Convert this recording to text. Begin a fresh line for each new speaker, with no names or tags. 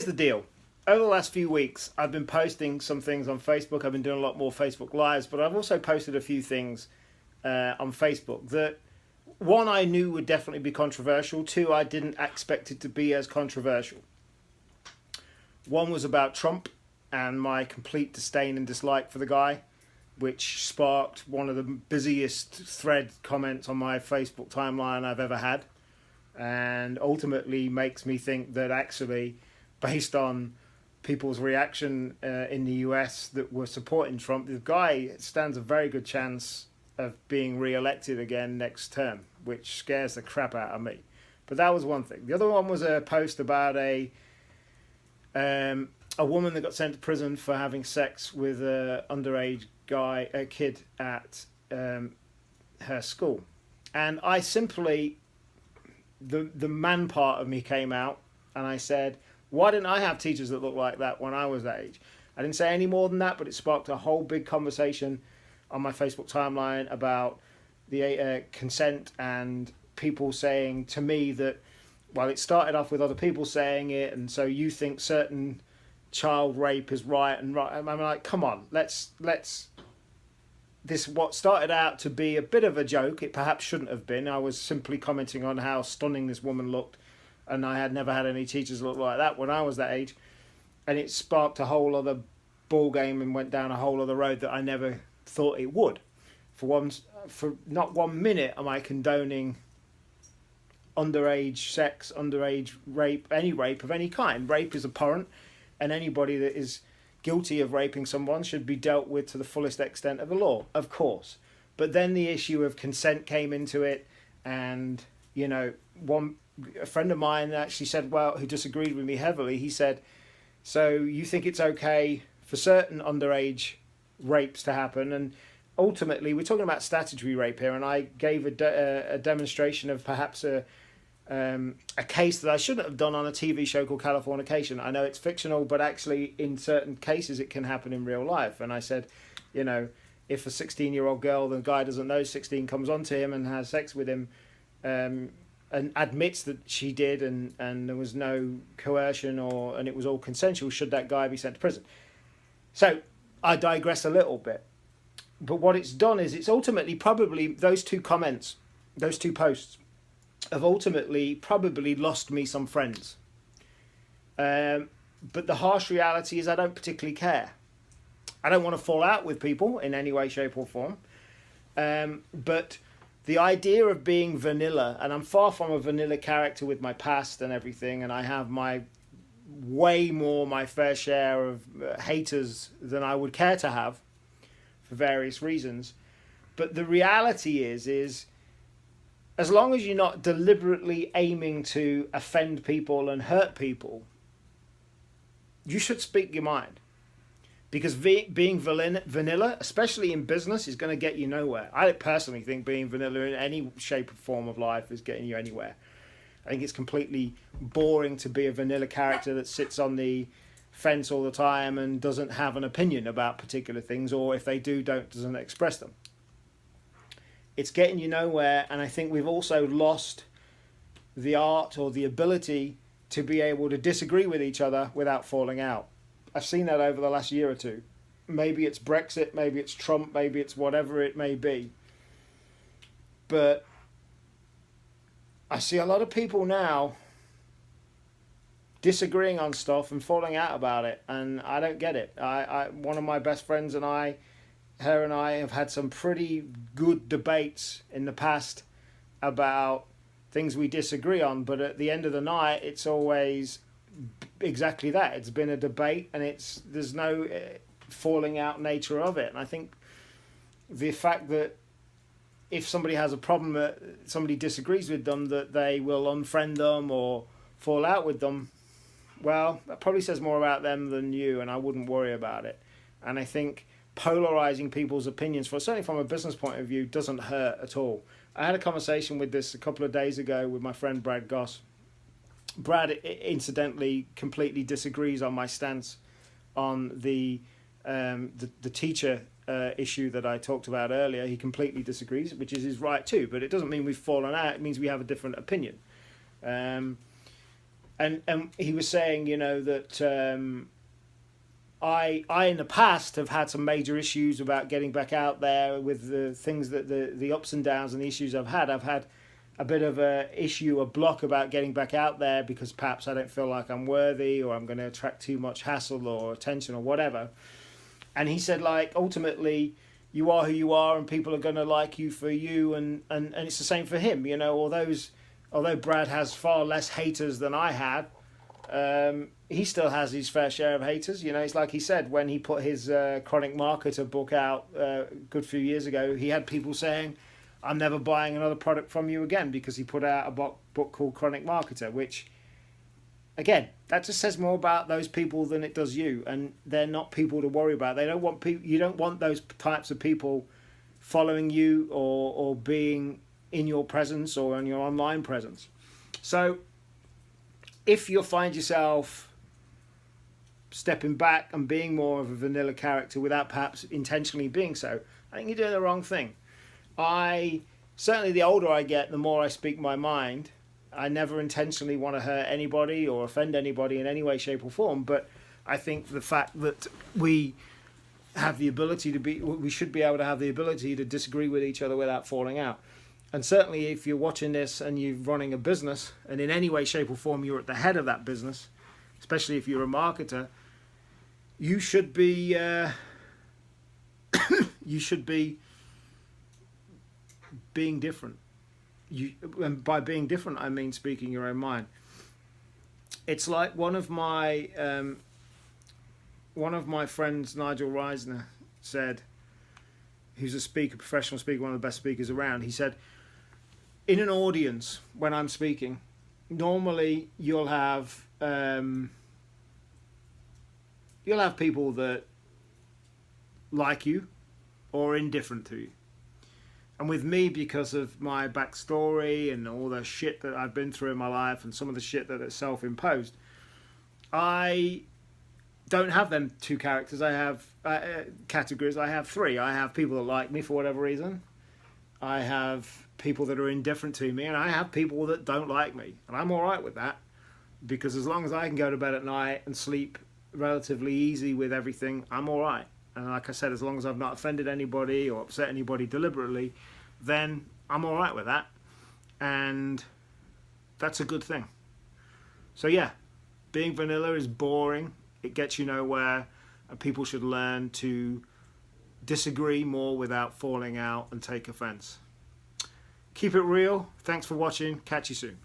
the deal. Over the last few weeks, I've been posting some things on Facebook. I've been doing a lot more Facebook Lives, but I've also posted a few things on Facebook that, one, I knew would definitely be controversial. Two, I didn't expect it to be as controversial. One was about Trump and my complete disdain and dislike for the guy, which sparked one of the busiest thread comments on my Facebook timeline I've ever had, and ultimately makes me think that actually, based on people's reaction in the US that were supporting Trump, the guy stands a very good chance of being re-elected again next term, which scares the crap out of me. But that was one thing. The other one was a post about a woman that got sent to prison for having sex with a underage kid at her school. And I simply, the man part of me came out and I said, why didn't I have teachers that looked like that when I was that age? I didn't say any more than that, but it sparked a whole big conversation on my Facebook timeline about the consent, and people saying to me that, well, it started off with other people saying it, and so you think certain child rape is right and right. I'm like, come on, let's. This, what started out to be a bit of a joke, it perhaps shouldn't have been. I was simply commenting on how stunning this woman looked, and I had never had any teachers look like that when I was that age. And it sparked a whole other ball game and went down a whole other road that I never thought it would. For not 1 minute am I condoning underage sex, underage rape, any rape of any kind. Rape is abhorrent, and anybody that is guilty of raping someone should be dealt with to the fullest extent of the law, of course. But then the issue of consent came into it, and, you know, a friend of mine actually said, well, who disagreed with me heavily, he said, so you think it's okay for certain underage rapes to happen? And ultimately, we're talking about statutory rape here, and I gave a demonstration of perhaps a case that I shouldn't have done on a TV show called Californication. I know it's fictional, but actually in certain cases it can happen in real life. And I said, you know, if a 16-year-old girl, the guy doesn't know 16, comes onto him and has sex with him, and admits that she did, and there was no coercion and it was all consensual, should that guy be sent to prison? So I digress a little bit. But what it's done is it's ultimately probably those two comments, those two posts, have ultimately probably lost me some friends. But the harsh reality is I don't particularly care. I don't want to fall out with people in any way, shape or form. But the idea of being vanilla, and I'm far from a vanilla character with my past and everything, and I have my fair share of haters than I would care to have for various reasons. But the reality is as long as you're not deliberately aiming to offend people and hurt people, you should speak your mind. Because being vanilla, especially in business, is going to get you nowhere. I personally think being vanilla in any shape or form of life is getting you anywhere. I think it's completely boring to be a vanilla character that sits on the fence all the time and doesn't have an opinion about particular things, or if they do, doesn't express them. It's getting you nowhere, and I think we've also lost the art or the ability to be able to disagree with each other without falling out. I've seen that over the last year or two. Maybe it's Brexit, maybe it's Trump, maybe it's whatever it may be. But I see a lot of people now disagreeing on stuff and falling out about it, and I don't get it. One of my best friends and her and I have had some pretty good debates in the past about things we disagree on, but at the end of the night, it's always exactly that. It's been a debate, and there's no falling out nature of it. And I think the fact that if somebody has a problem that somebody disagrees with them, that they will unfriend them or fall out with them, well, that probably says more about them than you, and I wouldn't worry about it. And I think polarizing people's opinions, certainly from a business point of view, doesn't hurt at all. I had a conversation with this a couple of days ago with my friend Brad Goss. Brad, incidentally, completely disagrees on my stance on the teacher issue that I talked about earlier. He completely disagrees, which is his right too, but it doesn't mean we've fallen out. It means we have a different opinion. And he was saying, that I in the past have had some major issues about getting back out there with the things that the ups and downs and the issues I've had. I've had a bit of a block about getting back out there because perhaps I don't feel like I'm worthy, or I'm going to attract too much hassle or attention or whatever. And he said, like, ultimately, you are who you are, and people are going to like you for you, and it's the same for him. Although Brad has far less haters than I had, he still has his fair share of haters. It's like he said when he put his Chronic Marketer book out a good few years ago, he had people saying, I'm never buying another product from you again, because he put out a book called Chronic Marketer, which, again, that just says more about those people than it does you, and they're not people to worry about. They don't want you don't want those types of people following you or being in your presence or in your online presence. So if you find yourself stepping back and being more of a vanilla character without perhaps intentionally being so, I think you're doing the wrong thing. Certainly the older I get, the more I speak my mind. I never intentionally want to hurt anybody or offend anybody in any way, shape or form, but I think the fact that we have the ability we should be able to have the ability to disagree with each other without falling out. And certainly if you're watching this and you're running a business, and in any way, shape or form you're at the head of that business, especially if you're a marketer, you should be being different. And by being different, I mean speaking your own mind. It's like one of my friends, Nigel Reisner, said, who's a speaker, professional speaker, one of the best speakers around. He said, in an audience, when I'm speaking, normally you'll have people that like you or indifferent to you. And with me, because of my backstory and all the shit that I've been through in my life and some of the shit that is self-imposed, I don't have them two characters. I have categories. I have three. I have people that like me for whatever reason. I have people that are indifferent to me, and I have people that don't like me. And I'm all right with that, because as long as I can go to bed at night and sleep relatively easy with everything, I'm all right. And like I said, as long as I've not offended anybody or upset anybody deliberately, then I'm all right with that. And that's a good thing. So yeah, being vanilla is boring. It gets you nowhere. And people should learn to disagree more without falling out and take offense. Keep it real. Thanks for watching. Catch you soon.